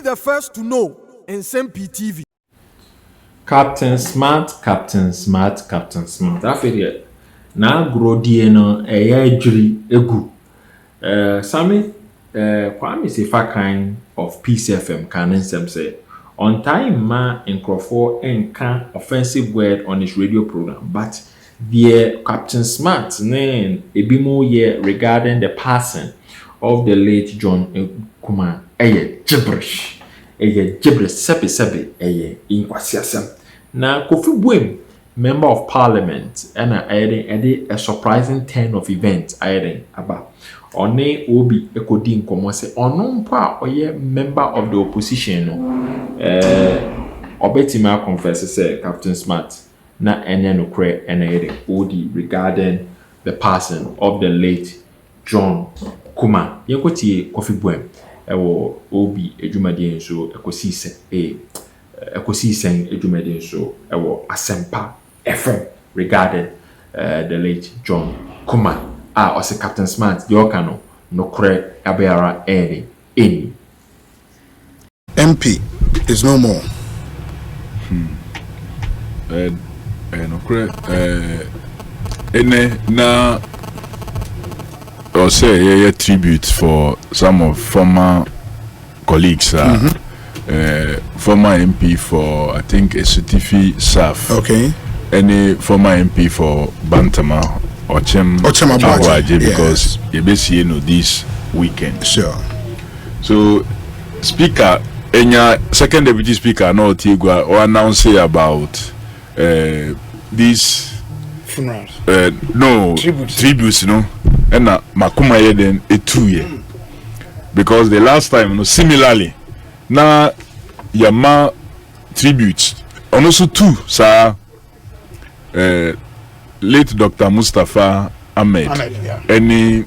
the first to know. Nsem-Pii TV. Captain Smart. I feel it. Now grow no juri egu. Sami Kwame Sefa kind of Peace FM can Nsem say on time ma Nkrofo enka offensive word on his radio program, but the Captain Smart name ebimo ye regarding the passing of the late John Kum gibberish sepe inkwasiasem na Kofi Buem member of parliament and a surprising turn of events about one obi ekodi nkomo se ono mpa oye member of the opposition no obetima confess say Captain Smart na ene no kre ene odi regarding the passing of the late John Kum. Yekotie Kofi Buem ewo obi edwumade nso ekosi sen edwumade nso ewo Nsem-Pii FM regarding the late John Kum. Or say Captain Smart, your cano, no cre abeara any. MP is no more. No cre na or say a tribute for some of former colleagues, former MP for I think a Sutifi Saf. Okay. Any former MP for Bantama. Ochema because you basically know this weekend. Sure. So, Speaker, second Deputy Speaker, no Tigwa, or announce about this funerals. No tributes, no, and Makuma then a 2 year because the last time, no, similarly, now Yama tributes, and also 2, sir. Late Dr. Mustafa Ahmed, yeah. Any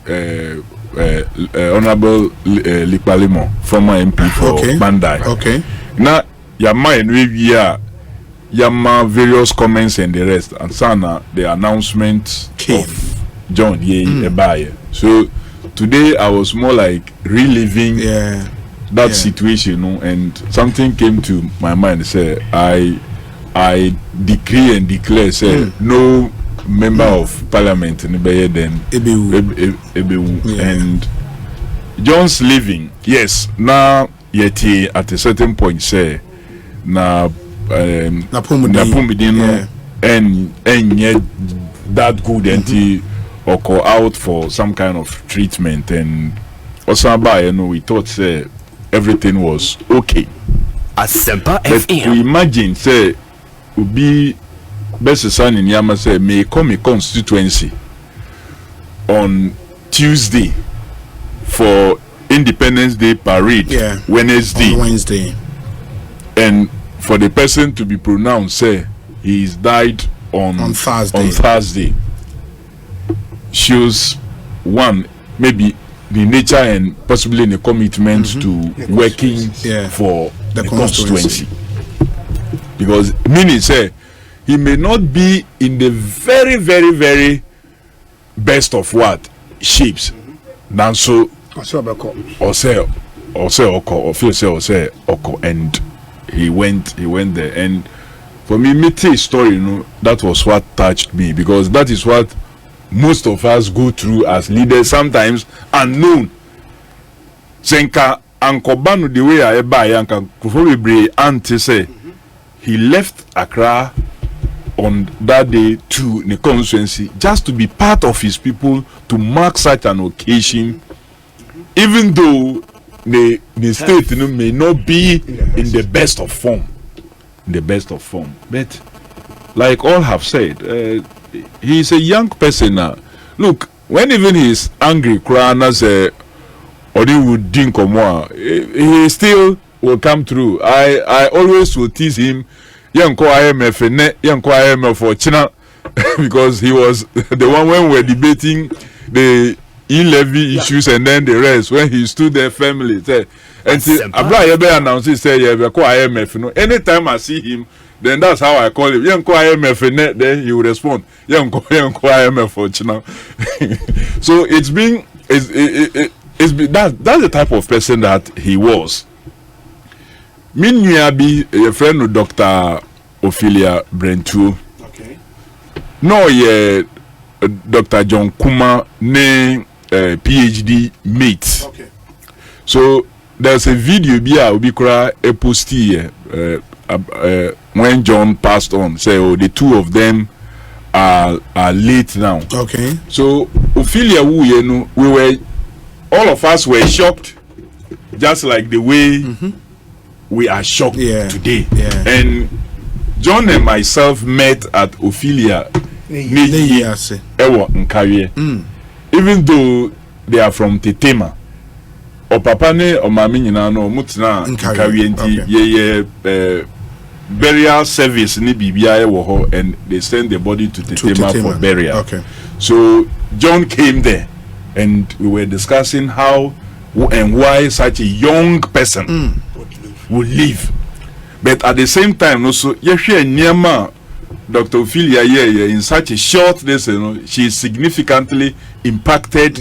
Honorable Lipalimo, former MP for Bandai. Okay. Now, Yama and Yama various comments and the rest, and Sana the announcement of John Ebaye. So today I was more like reliving that situation, you know, and something came to my mind. Say I decree and declare, say no member of parliament in then and John's living, yes, now yet at a certain point say na Napumidino and yet that good and he or call out for some kind of treatment and Osaba, you know, we thought say everything was okay. Nsem-Pii But to imagine say would be best son in Yama say may come a constituency on Tuesday for Independence Day parade Wednesday, and for the person to be pronounced say he's died on Thursday shows one maybe the nature and possibly the commitment to working for the constituency. Because meaning say he may not be in the very, very, very best of what shapes. Now so and he went there. And for me, mey3 story, you know, that was what touched me, because that is what most of us go through as leaders, sometimes unknown. Senka Ankobanu the way I buy Yanka probably auntie say he left Accra on that day to the constituency just to be part of his people, to mark such an occasion, even though the state, you know, may not be in the best of form. But like all have said, he is a young person now. Look, when even he is angry, crying as a or he would drink or more, he still will come through. I always will tease him, young IMF for China, because he was the one when we were debating the e-levy issues and then the rest, when he stood there firmly. And Abla announced he said, IMF. You know, anytime I see him, then that's how I call him. IMF, then he will respond, IMF for China. So it's been, that's the type of person that he was. nua bi your friend no Dr. Ophelia Brentuo. Okay. No ye Dr. John Kum ne PhD mate. Okay. So there's a video bi obi kura e post here when John passed on. Say the two of them are late now. Okay. So Ophelia wu ye no, all of us were shocked, just like the way we are shocked today. Yeah. And John and myself met at Ophelia Ewo Nkawie. Even though they are from Tetema, or papa ne or mami nyina no mutina Nkawie nti ye burial service ni bibia ewo ho, and they send the body to Tetema for burial. Okay. So John came there and we were discussing how and why such a young person would live. But at the same time also yehwe nyema Dr. Ophelia in such a short days, she significantly impacted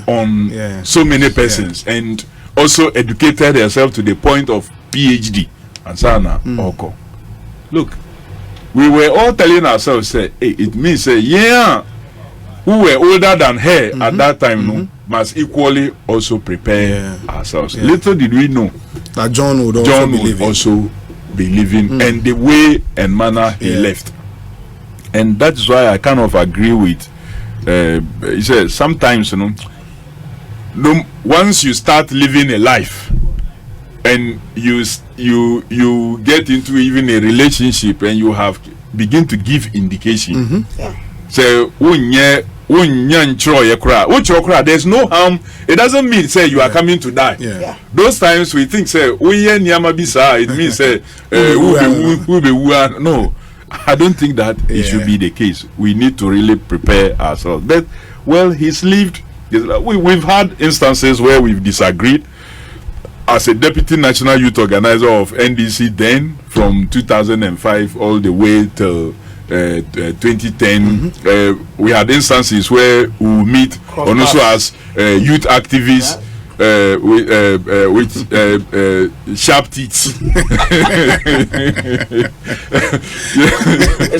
on so many persons and also educated herself to the point of PhD and sana oko. Look, we were all telling ourselves, say, hey, it means say who were older than her at that time must equally also prepare ourselves. Little did we know that John would also be living and the way and manner he left. And that's why I kind of agree with he said sometimes once you start living a life and you get into even a relationship and you have begin to give indication. So there's no harm. It doesn't mean say you are coming to die. Those times we think say it means say no. I don't think that it should be the case. We need to really prepare ourselves. But well, he's lived. We've had instances where we've disagreed. As a deputy national youth organizer of NDC, then from 2005 all the way till 2010, we had instances where we meet and also as youth activists with sharp teeth.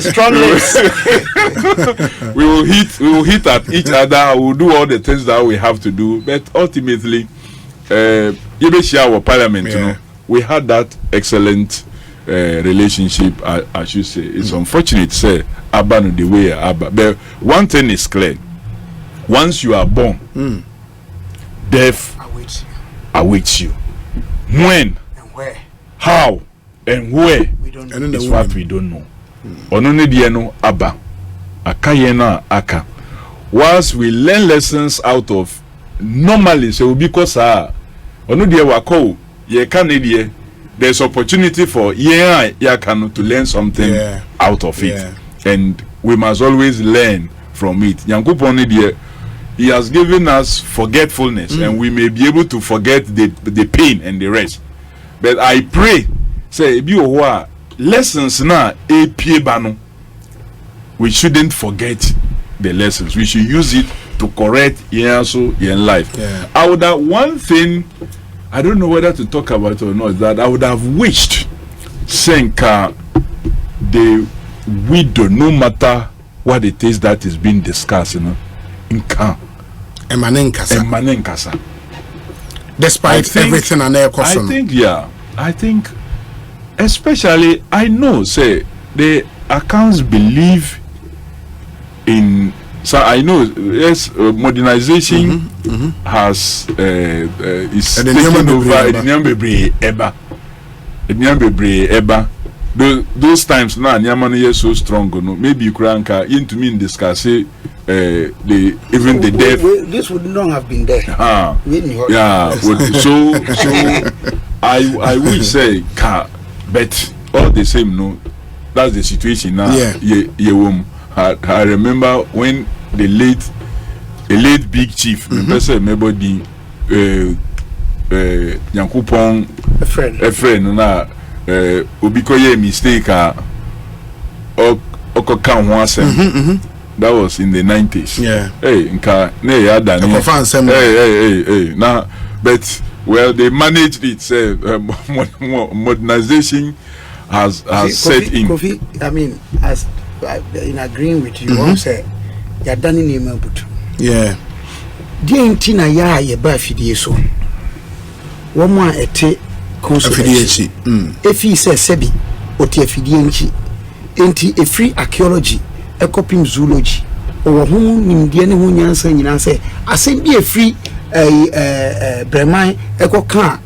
Strong lips. we will hit at each other. We will do all the things that we have to do, but ultimately, our parliament, we had that excellent relationship. I should say it's unfortunate, say Abba the way Abba. But one thing is clear: once you are born, death awaits you. When and where, how and where is what we don't know. Onone dieno Abba akayena aka. Whilst we learn lessons out of normally, so because ono die wako ye Canada, there's opportunity for yakano to learn something out of it, and we must always learn from it. Yankupon die, he has given us forgetfulness, and we may be able to forget the pain and the rest. But I pray, say lessons na bano. We shouldn't forget the lessons. We should use it to correct in life. I would have one thing, I don't know whether to talk about it or not, that I would have wished Senka the widow, no matter what it is that is being discussed, Nka Emanenkasa. Despite everything and I think especially I know say the accounts believe in, so I know yes, modernization has is taking over eba. Those times now Nyamani is so strong, no? Maybe you cranka into me discuss the even the death. This would not have been there. So I will say but all the same, no, that's the situation now. I remember when the late big chief, Yankupon a friend na ubikoye mistake that was in the 90s. Hey, nka ne ya dani. Hey, now, but well, they managed it. Modernization has set in. Kofi, I mean, as in agreeing with you, one say you're done in your but Yeah. dear Tina ya ye ba fidie so. One more ete consolation. If he says sebi oti fidie nchi enti a free archaeology ekopim zoology or hu nimdie ne hu nyansa nyina say asem bi a free breman ekoka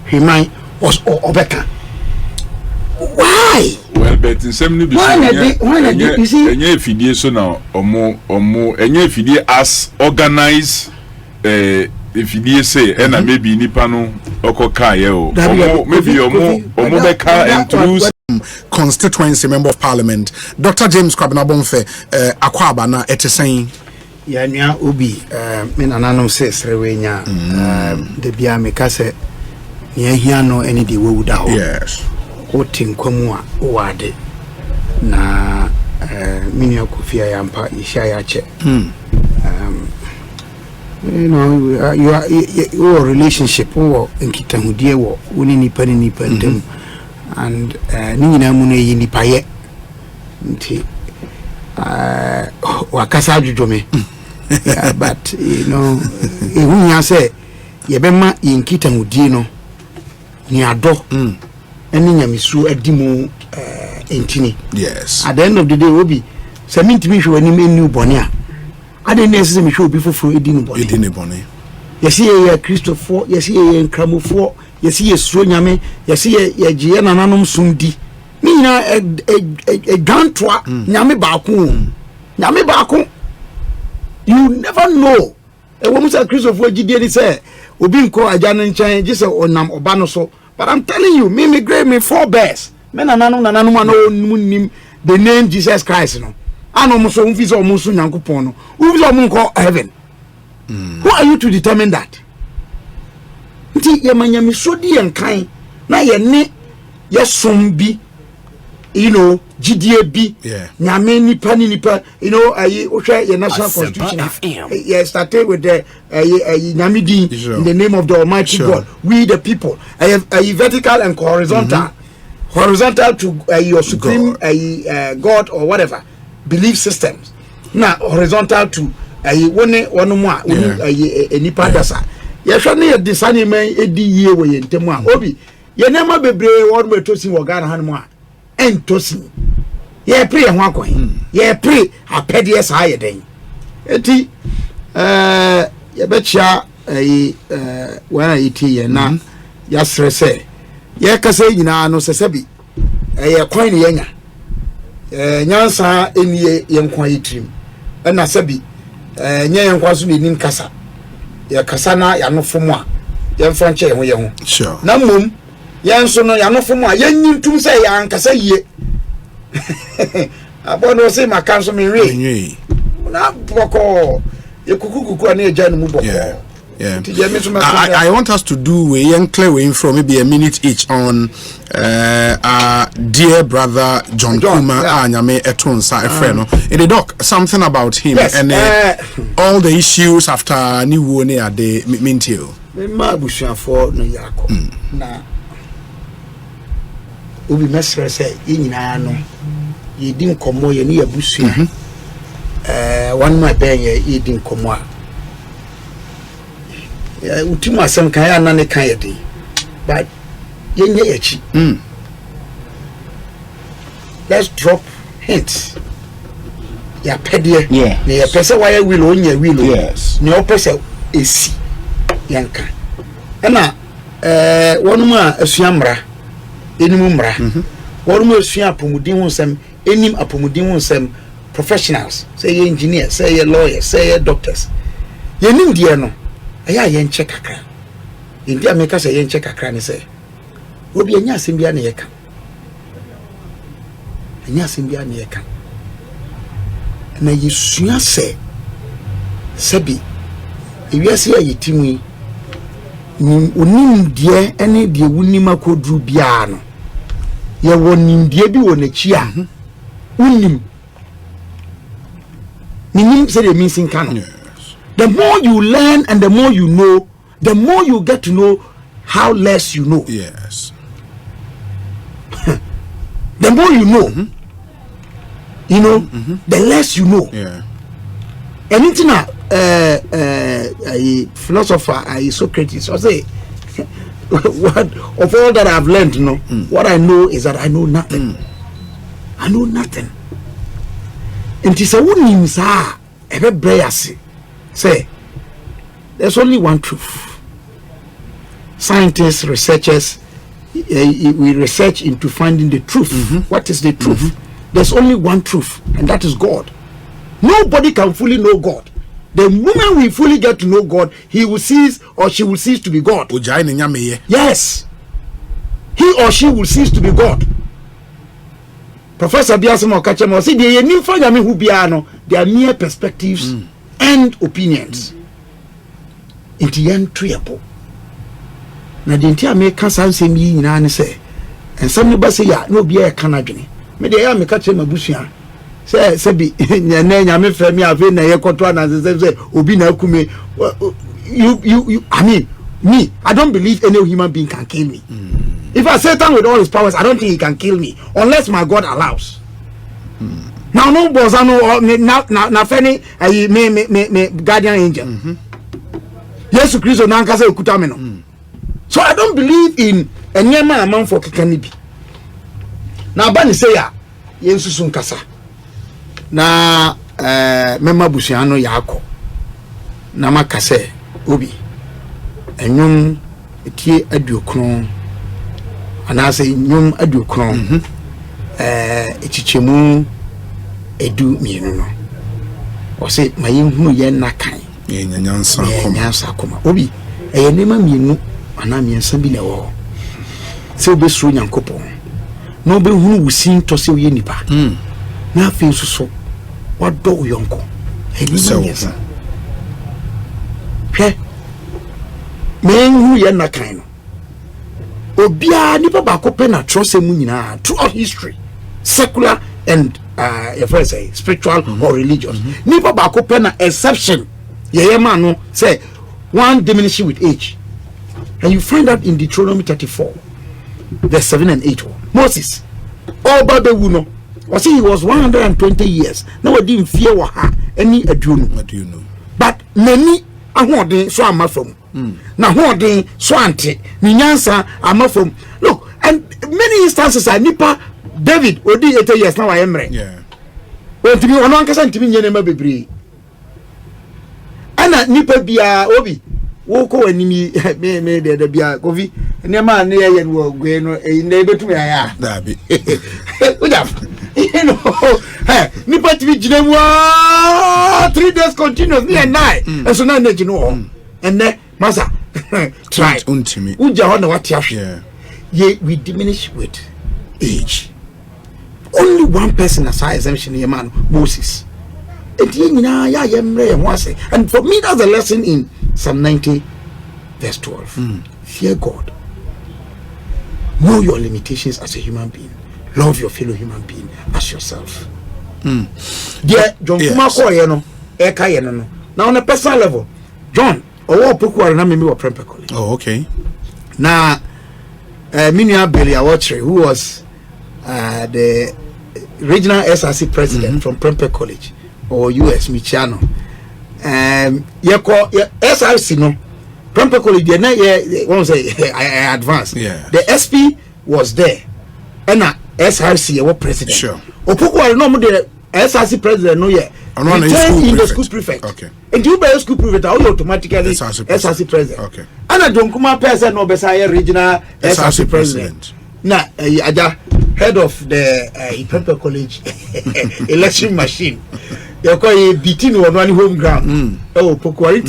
hwiman obeka. Why? Well, but in some new you see, any fidie so now, any fidie as organized, fidie say, and maybe Nipano, Okoka, maybe Omobeka and Toulouse. Constituency Member of Parliament, Dr. James Kwabena-Bonfe, Akwaba na etesaying. Ya ubi, mina nano says rewenya, the bia mekase, ye hiano any day we would have. Yes. Otin kwamua uwade na mini akufia yampa ishaya che. You know, your relationship or nkitahudie wo uni nipa ndem and ninyi na mune yi nipa ye nti wakasa adwodwome. But you know ehunya say yebema yinkitahudie no ni ado any nyamisu adimu entini. Yes. At the end of the day, Obi, Samintimi show any new bonia. I didn't necessarily show before for Edin Bonnie. You see a Christopher, you see a Cramofor, you see a Swanyame, you see a Gianna Nanum Sundi. Nina a Gantua, Yami Baku. Yami Baku. You never know. A woman said Christopher Gideon say, Obin call a Jan and Chan, just or Nam Obanoso. But I'm telling you, me grade me 4 bears. Men nanum the name Jesus Christ. No, I know most of these almost Yankupono. Who is almost called heaven? Who are you to determine that? Yamanya so dear and kind. Now ye ne yes sombi. You know, GDAB, Nyame nipa, you know, your national constitution. Yes, started with the Nyamidi in the name of the Almighty God. We the people. I have a vertical and horizontal. Horizontal to your supreme God or whatever belief systems. Now horizontal to one more nipa dasa. Yes, I need the sunny man edi ye we in Temwa. Obi, ye never be brave one way to see Wagana Hanma. And tossing. Ye pray and walk away. Ye pray a pedias higher day. Eti, ye betcha when I eat ye na, yasre say. Ye kase yina no sesebi. Ye coin yenya. Nyansa eni yenkwa yitrim. Na sebi. Nye yenkwa so ni kasa. Ye kasa na ya no fomo a. Ye mfranche ye ho. Sure. Na mum yanso no ya no fomo a yenyim tum say ya ankasa ye. Abono say makanso me re. Na boko ye kukukuku na eja no mu boko. Yeah. I want us to do a young clear way from maybe a minute each on dear brother John Kum Anyame Etonsa Efreno. In the doc, something about him and all the issues after New One at the Mintio. Ma busha for no yako. Na Ubi mesre say nyina no ye din komo ye ni abusua. One my ben ye din komo a. Ultima asem kan ya na ne kan ye din. But ye nye echi. Let's drop hints. Ya pedie. Yeah. Ne ya pese why will onye will. Yes. Ne o pese esi. Yanka. Ena wonu ma asuamra enimu mra. Wonu ma asua apomudin ho nsem enim apomudin ho nsem professionals, say ye engineers, say ye lawyers, say ye doctors. Ye nim die no. Aya ye nche kakra. India meka say ye nche kakra ni say. Obi anya asem bia na ye ka. Anya asem bia na ye ka. Na yesua say sebi ewiase ya yetimu yi onim die ene die wunim akodru bia no ye wonim die bi wonachi a unim minim say the missing canon. The more you learn and the more you know the more you get to know how less you know. Yes. The more you know, you know, the less you know. Yeah. Anything a philosopher, Socrates, I say, what of all that I've learned, you know, what I know is that I know nothing. I know nothing. And it's a woman say there's only one truth. Scientists, researchers, we research into finding the truth. What is the truth? There's only one truth, and that is God. Nobody can fully know God. The moment we fully get to know God, he will cease or she will cease to be God. Yes. He or she will cease to be God. Professor Biasimo Kachemo said, they are mere perspectives and opinions. In the end, triple. Now, the entire make say me in say, and somebody say, no be a Canadian. Me dey am catch my bushia. Say be nyame frɛ me ave na ye kɔtɔ na say obi na kume. You I mean me, I don't believe any human being can kill me. If I Satan with all his powers, I don't think he can kill me unless my God allows. Now no bozano na feni me guardian angel. Yesu Kristo na nkasa ekuta me no. So I don't believe in enyema amount for kikanibi. Na bani say ya yensusu nkasa na mema busuano yako na makase obi enyum etie aduokron anase nyum aduokron echichemu edu mienu no o say mayehunu ye nakan ye nyansa akoma obi nema mienu ana miensa bi na wo se obesuro nyankopon no be hunu wusin to se ye nipa na afi so wado yonko yes hwe men hu ye na kan no obia nipa ba ko pe na trose mu nyina throughout history secular and if I say spiritual or religious nipa ba ko pe na exception ye man no say one diminishing with age, and you find that in Deuteronomy 34 verse 7 and 8 Moses all babe wuno or see he was 120 years now we didn't fear any aduno but many ahode so ama from na hode so ante ni nyansa ama from look, and many instances are nipa David odi 80 years now I am right when to be ono ankasa ntimi nyene ma bebre ana nipa bia obi wo ko animi me de bia kofi ne ma ne ye no gwe no na betum ya da bi you know nipa tv jinemu 3 days continuous me and night and so now you know and then masa try untimi uja ho na what ye we diminish with age. Only one person as high exemption here man Moses. And for me that's a lesson in Psalm 90 verse 12. Fear God. Know your limitations as a human being. Love your fellow human being as yourself. Dear John Kum now on a personal level, John oh, okay. Now Minia Belia Watchery, who was the regional SRC president from Prempeh College or US Michiano. SRC no Prempeh College I advanced. Yeah. The SP was there. And SRC was president. Sure. Opoku no the SRC president no yeah. In the school prefect. Okay. And you by school prefect automatically SRC president. Okay. And John Kum person no beside regional SRC president. Now head of the Prempeh College election machine. They call it beating one home ground. Oh, Pokwari.